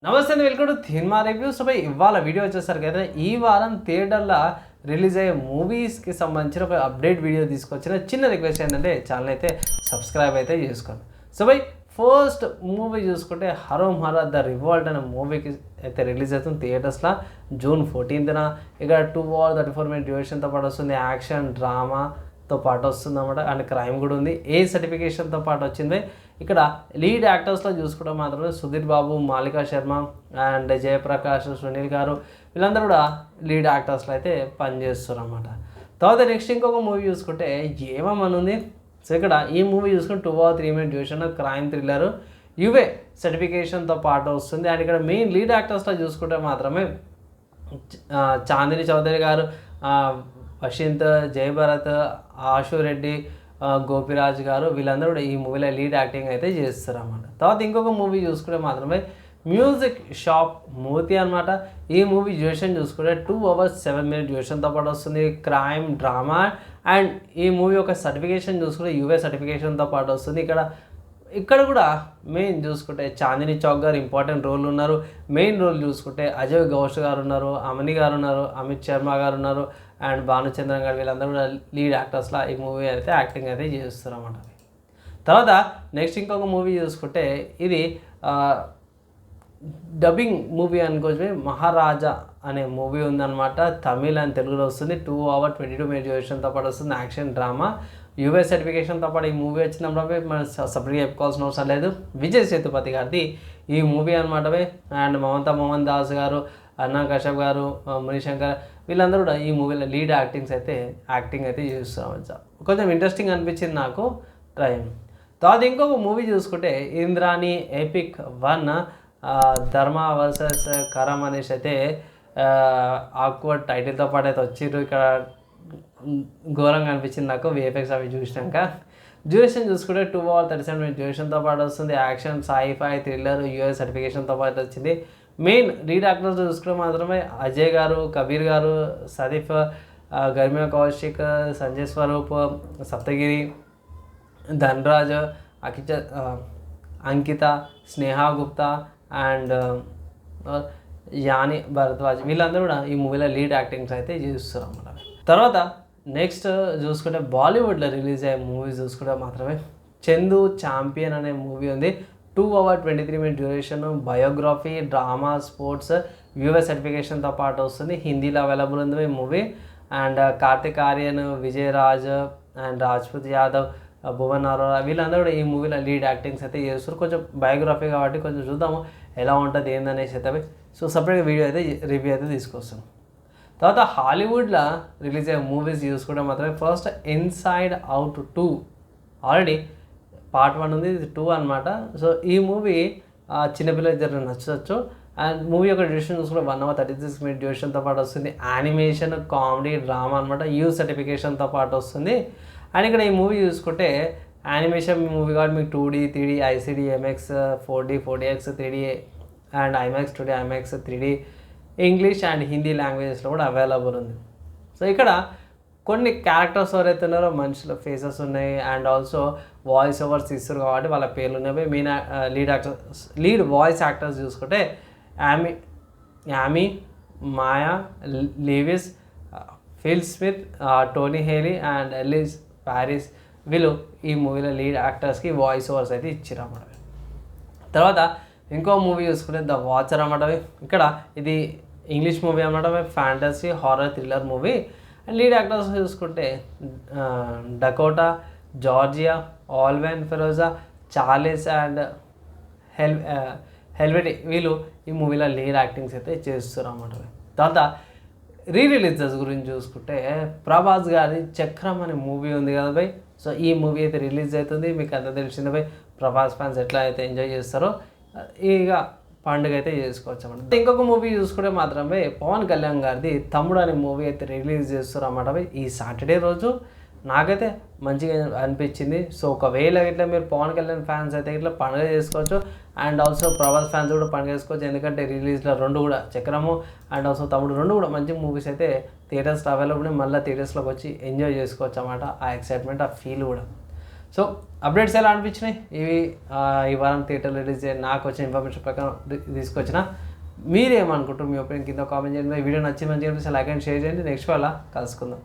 నమస్తే అండి, welcome to cinema reviews. ఇవాళ వీడియో వచ్చేసరికి అయితే ఈ వారం థియేటర్లో రిలీజ్ అయ్యే మూవీస్కి సంబంధించిన ఒక అప్డేట్ వీడియో తీసుకొచ్చిన చిన్న రిక్వెస్ట్ ఏంటంటే ఛానల్ అయితే సబ్స్క్రైబ్ అయితే చేసుకోండి. ఫస్ట్ మూవీ చూసుకుంటే హరోం హర ద రివాల్ట్ అనే మూవీకి అయితే రిలీజ్ అవుతుంది థియేటర్స్లో జూన్ 14న. ఇక 2 hours 34 minutes డ్యూరేషన్తో పాటు వస్తుంది, యాక్షన్ డ్రామాతో పాటు వస్తుంది అన్నమాట, అండ్ క్రైమ్ కూడా ఉంది. ఏ సర్టిఫికేషన్తో పాటు వచ్చింది. ఇక్కడ లీడ్ యాక్టర్స్లో చూసుకుంటే మాత్రమే సుధీర్ బాబు, మాలికా శర్మ అండ్ జయప్రకాష్, సునీల్ గారు వీళ్ళందరూ కూడా లీడ్ యాక్టర్స్లో అయితే పనిచేస్తారు అన్నమాట. తర్వాత నెక్స్ట్ ఇంకొక మూవీ చూసుకుంటే ఏమని ఉంది. సో ఇక్కడ ఈ మూవీ చూసుకుంటే 2 hours 3 minutes duration crime thriller యువే సర్టిఫికేషన్తో పాటు వస్తుంది. అండ్ ఇక్కడ మెయిన్ లీడ్ యాక్టర్స్లో చూసుకుంటే మాత్రమే చాందిని చౌదరి గారు, వషింత్, జయభరత్, ఆశు రెడ్డి, గోపిరాజ్ గారు వీళ్ళందరూ కూడా ఈ మూవీలో లీడ్ యాక్టింగ్ అయితే చేస్తారు అన్నమాట. తర్వాత ఇంకొక మూవీ చూసుకుంటే మాత్రమే మ్యూజిక్ షాప్ మూతి అనమాట. ఈ మూవీ డ్యూరేషన్ చూసుకుంటే 2 hours 7 minutes డ్యూరేషన్తో పాటు వస్తుంది, క్రైమ్ డ్రామా. అండ్ ఈ మూవీ యొక్క సర్టిఫికేషన్ చూసుకుంటే యువే సర్టిఫికేషన్తో పాటు వస్తుంది. ఇక్కడ కూడా మెయిన్ చూసుకుంటే చాందిని చౌక్ గారు ఇంపార్టెంట్ రోల్ ఉన్నారు. మెయిన్ రోల్ చూసుకుంటే అజయ్ ఘోష్ గారు ఉన్నారు, అమని గారు ఉన్నారు, అమిత్ శర్మ గారు ఉన్నారు, అండ్ భానుచంద్రన్ గారు వీళ్ళందరూ కూడా లీడ్ యాక్టర్స్లా ఈ మూవీ అయితే యాక్టింగ్ అయితే చేస్తారు అన్నమాట. తర్వాత నెక్స్ట్ ఇంకొక మూవీ చూసుకుంటే ఇది డబ్బింగ్ మూవీ అనుకోవచ్చు, మహారాజా అనే మూవీ ఉందన్నమాట. తమిళ్ అండ్ తెలుగులో వస్తుంది. 2 hours 22 minutes డ్యూరేషన్తో పాటు వస్తుంది, యాక్షన్ డ్రామా యువే సర్టిఫికేషన్తో పాటు ఈ మూవీ వచ్చినప్పుడు మనం సపరేట్గా చెప్పుకోవాల్సిన అవసరం లేదు. విజయ్ సేతుపతి గారిది ఈ మూవీ అనమాట. అండ్ మమతా మోహన్ దాస్ గారు, అన్నా కశ్యప్ గారు, మునిశంకర్ వీళ్ళందరూ కూడా ఈ మూవీలో లీడ్ యాక్టింగ్ అయితే చూస్తాం. కొంచెం ఇంట్రెస్టింగ్ అనిపించింది నాకు ట్రైన్. తర్వాత ఇంకొక మూవీ చూసుకుంటే ఇంద్రాణి ఎపిక్ 1 ధర్మ వర్సెస్ కరం అనేసి అయితే ఆక్వర్డ్ టైటిల్తో పాటు అయితే వచ్చిర్రు. ఇక్కడ ఘోరంగా అనిపించింది నాకు విఎఫ్ఎక్స్ అవి చూసినాక. డ్యూరేషన్ చూసుకుంటే 2 hours 37 minutes డ్యూరేషన్తో పాటు వస్తుంది, యాక్షన్ సైఫై థ్రిల్లర్ యూఎస్ సర్టిఫికేషన్తో పాటు వచ్చింది. మెయిన్ లీడ్ యాక్టర్స్ చూసుకుంటే మాత్రమే అజయ్ గారు, కబీర్ గారు, సదీఫ్, గర్మియా కౌశిక్, సంజయ్ స్వరూప్, సప్తగిరి, ధన్రాజ్, అంకిత, స్నేహా గుప్తా అండ్ యాని భరద్వాజ్ వీళ్ళందరూ కూడా ఈ మూవీలో లీడ్ యాక్టింగ్స్ అయితే చేస్తారు అన్నమాట. తర్వాత నెక్స్ట్ చూసుకుంటే బాలీవుడ్లో రిలీజ్ అయ్యే మూవీస్ చూసుకుంటే మాత్రమే చందు ఛాంపియన్ అనే మూవీ ఉంది. 2 hours 23 minutes duration, biography, drama, sports UA సర్టిఫికేషన్తో పాటు వస్తుంది. హిందీలో అవైలబుల్ ఉంది ఈ movie. And Kartik Aaryan, Vijay Raaz and Rajput Yadav, Bhuvan Arora వీళ్ళందరూ కూడా ఈ మూవీలో లీడ్ యాక్టింగ్స్ అయితే చేస్తారు. కొంచెం బయోగ్రఫీ కాబట్టి కొంచెం చూద్దాము ఎలా ఉంటుంది ఏందనేసి అయితే. సో సపరేట్గా రివ్యూ అయితే తీసుకొస్తాం. తర్వాత హాలీవుడ్లో రిలీజ్ అయ్యే మూవీస్ చూసుకుంటే మాత్రమే first inside out 2 already part 1 ఉంది, ఇది 2 అనమాట. సో ఈ మూవీ చిన్నపిల్లలకి జర నచ్చవచ్చు. అండ్ మూవీ యొక్క డ్యూరేషన్ చూసుకుంటే 1 hours 36 minutes డ్యూరేషన్తో పాటు వస్తుంది, యానిమేషన్ కామెడీ డ్రామా అనమాట, యూ సర్టిఫికేషన్తో పాటు వస్తుంది. అండ్ ఇక్కడ ఈ మూవీ చూసుకుంటే యానిమేషన్ మూవీ కాబట్టి మీకు 2D 3D ICD MX 4D 4DX 3D and IMAX 2D IMAX 3D English and Hindi లాంగ్వేజెస్లో కూడా అవైలబుల్ ఉంది. సో ఇక్కడ కొన్ని క్యారెక్టర్స్ ఎవరైతే ఉన్నారో మనుషుల ఫేసెస్ ఉన్నాయి, అండ్ ఆల్సో వాయిస్ ఓవర్స్ ఇస్తారు కాబట్టి వాళ్ళ పేర్లు ఉన్నాయి. మెయిన్ లీడ్ వాయిస్ యాక్టర్స్ చూసుకుంటే Yami, Maya, Lewis, Phil Smith, Tony Hale and Elise Paris వీళ్ళు ఈ మూవీలో లీడ్ యాక్టర్స్కి వాయిస్ ఓవర్స్ అయితే ఇచ్చారు అన్నమాట. తర్వాత ఇంకో మూవీ చూసుకుంటే ద వాచర్ అన్నమాట. ఇక్కడ ఇది ఇంగ్లీష్ మూవీ అన్నమాట, fantasy horror thriller movie. And lead actors చూసుకుంటే Dakota, Georgia, Alwal ఫెరోజా, Charles and హెల్వెటీ వీళ్ళు ఈ మూవీలో లీడ్ యాక్టింగ్స్ అయితే చేస్తారు అన్నమాట. తర్వాత రిలీజెస్ గురించి చూసుకుంటే ప్రభాస్ గారి చక్రం అనే మూవీ ఉంది కదా భయ్. సో ఈ మూవీ అయితే రిలీజ్ అవుతుంది, మీకు అంత తెలిసిందే భయ్. ప్రభాస్ ఫ్యాన్స్ ఎట్లా అయితే ఎంజాయ్ చేస్తారో ఇక పండుగ అయితే చేసుకోవచ్చు అన్నమాట. ఇంకొక మూవీ చూసుకుంటే మాత్రమే పవన్ కళ్యాణ్ గారిది తమ్ముడు అనే మూవీ అయితే రిలీజ్ చేస్తారు అన్నమాట భయ్ ఈ సాటర్డే రోజు. నాకైతే మంచిగా అనిపించింది. సో ఒకవేళ ఇట్లా మీరు పవన్ కళ్యాణ్ ఫ్యాన్స్ అయితే ఇట్లా పండుగ చేసుకోవచ్చు, అండ్ ఆల్సో ప్రభాస్ ఫ్యాన్స్ కూడా పండుగ చేసుకోవచ్చు. ఎందుకంటే రిలీజ్లో 2 కూడా చక్రము అండ్ ఆల్సో తమ్ముడు 2 కూడా మంచి మూవీస్ అయితే థియేటర్స్లో అవైలబుల్, మళ్ళీ థియేటర్స్లోకి వచ్చి ఎంజాయ్ చేసుకోవచ్చు అన్నమాట. ఆ ఎక్సైట్మెంట్, ఆ ఫీల్ కూడా. సో అప్డేట్స్ ఎలా అనిపించినాయి ఇవి ఈ వారం థియేటర్లో రిలీజ్ అయ్యి నాకు వచ్చిన ఇన్ఫర్మేషన్ ప్రకారం తీసుకొచ్చిన. మీరేమనుకుంటారు? మీ ఒపీనియన్ కింద కామెంట్ చేయండి. వీడియో నచ్చి మంచిగా అనిపిస్తే లైక్ అండ్ షేర్ చేయండి. నెక్స్ట్ వాళ్ళ కలుసుకుందాం.